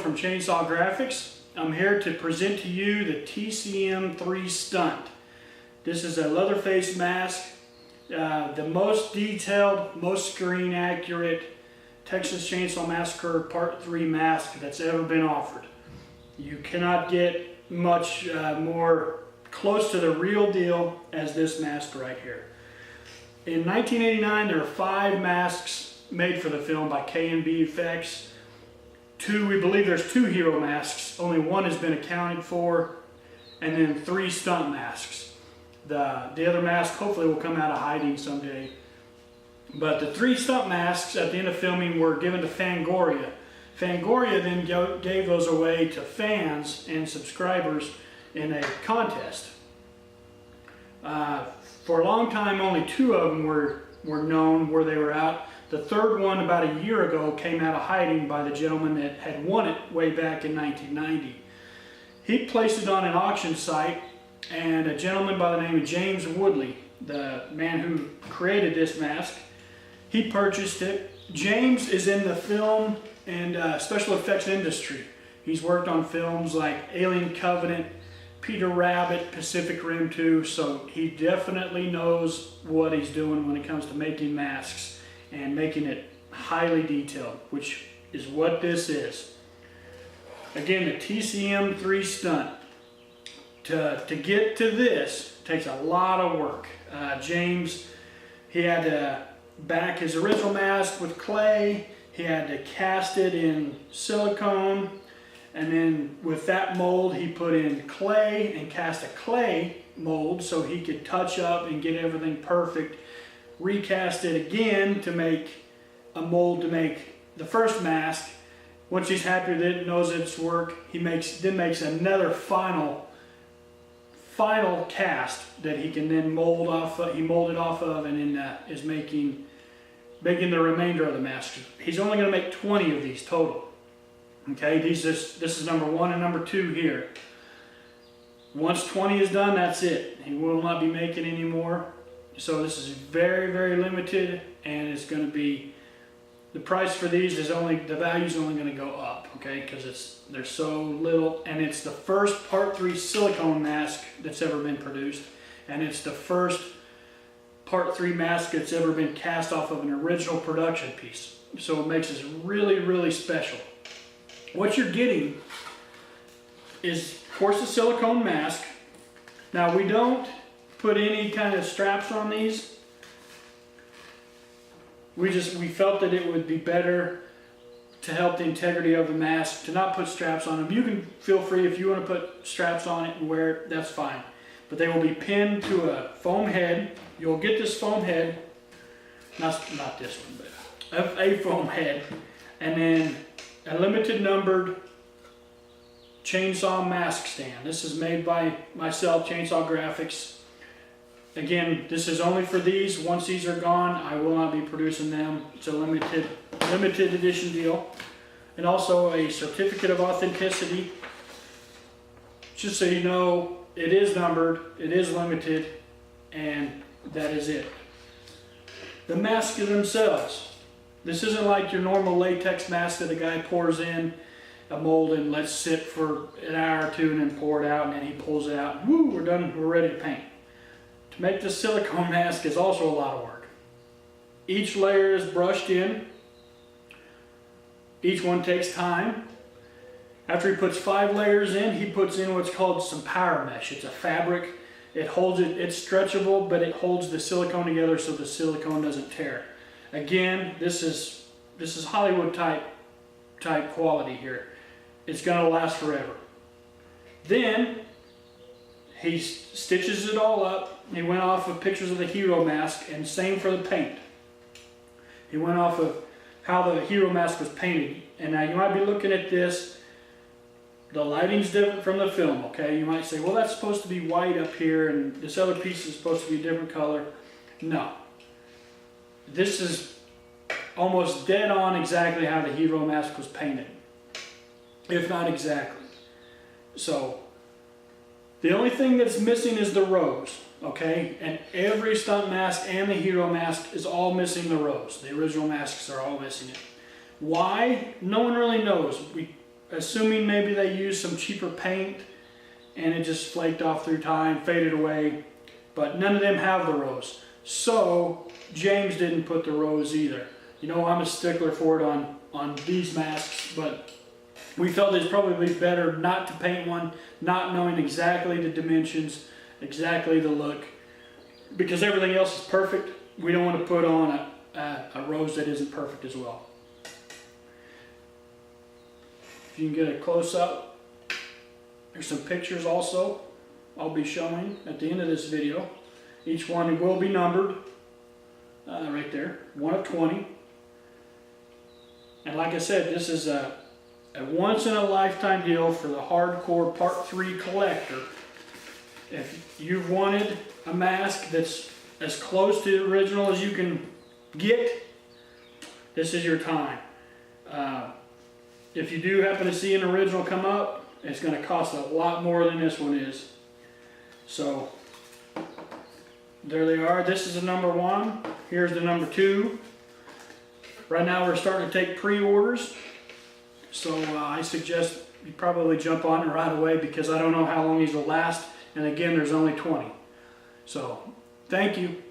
from Chainsaw Graphics. I'm here to present to you the TCM3 Stunt. This is a Leatherface mask, the most detailed, most screen accurate Texas Chainsaw Massacre Part 3 mask that's ever been offered. You cannot get much more close to the real deal as this mask right here. In 1989, there were 5 masks made for the film by K&B Effects. We believe there's 2 hero masks, only 1 has been accounted for, and then 3 stunt masks. The other mask hopefully will come out of hiding someday. But the 3 stunt masks at the end of filming were given to Fangoria. Fangoria then gave those away to fans and subscribers in a contest. For a long time, only 2 of them were known where they were out. The 3rd one, about a year ago, came out of hiding by the gentleman that had won it way back in 1990. He placed it on an auction site, and a gentleman by the name of James Woodley, the man who created this mask, he purchased it. James is in the film and special effects industry. He's worked on films like Alien Covenant, Peter Rabbit, Pacific Rim 2, so he definitely knows what he's doing when it comes to making masks and making it highly detailed, which is what this is. Again, the TCM3 Stunt. To get to this takes a lot of work. James, he had to back his original mask with clay, he had to cast it in silicone, and then with that mold he put in clay and cast a clay mold so he could touch up and get everything perfect. Recast it again to make a mold to make the first mask. Once he's happy with it, knows its work, he then makes another final cast that he can then mold off of, he molded off of, and then is making the remainder of the mask. He's only going to make 20 of these total. Okay, this is number 1 and number 2 here. Once 20 is done, that's it. He will not be making any more. So this is very, very limited, and it's going to be, the price for these is only, the value is only going to go up, okay, because they're so little, and it's the first Part 3 silicone mask that's ever been produced, and it's the first Part 3 mask that's ever been cast off of an original production piece. So it makes this really, really special. What you're getting is, of course, a silicone mask. Now, we don't put any kind of straps on these. We felt that it would be better to help the integrity of the mask to not put straps on them. You can feel free if you want to put straps on it and wear it, that's fine. But they will be pinned to a foam head. You'll get this foam head, not this one, but a foam head, and then a limited numbered chainsaw mask stand. This is made by myself, Chainsaw Graphics. Again, this is only for these. Once these are gone, I will not be producing them. It's a limited edition deal. And also a certificate of authenticity. Just so you know, it is numbered, it is limited, and that is it. The masks themselves. This isn't like your normal latex mask that a guy pours in a mold and lets sit for an hour or 2 and then pour it out, and then he pulls it out. Woo, we're done, we're ready to paint. To make this silicone mask is also a lot of work. Each layer is brushed in. Each one takes time. After he puts 5 layers in, he puts in what's called some power mesh. It's a fabric. It holds it, it's stretchable, but it holds the silicone together so the silicone doesn't tear. Again, this is Hollywood type quality here. It's going to last forever. Then he stitches it all up. He went off of pictures of the hero mask, and same for the paint. He went off of how the hero mask was painted. And now you might be looking at this, the lighting's different from the film, okay? You might say, well, that's supposed to be white up here, and this other piece is supposed to be a different color. No. This is almost dead on exactly how the hero mask was painted, if not exactly. So, the only thing that's missing is the rose, okay? And every stunt mask and the hero mask is all missing the rose. The original masks are all missing it. Why? No one really knows. assuming maybe they used some cheaper paint and it just flaked off through time, faded away, but none of them have the rose. So James didn't put the rose either. You know, I'm a stickler for it on these masks, but we felt it's probably better not to paint one, not knowing exactly the dimensions, exactly the look, because everything else is perfect. We don't want to put on a rose that isn't perfect as well. If you can get a close-up, there's some pictures also I'll be showing at the end of this video. Each one will be numbered, right there, 1 of 20. And like I said, this is a once-in-a-lifetime deal for the hardcore Part 3 collector. If you've wanted a mask that's as close to the original as you can get, this is your time. If you do happen to see an original come up, it's going to cost a lot more than this one is. So there they are. This is the number 1. Here's the number 2. Right now we're starting to take pre-orders, so I suggest you probably jump on it right away, because I don't know how long these will last, and again, there's only 20. So thank you.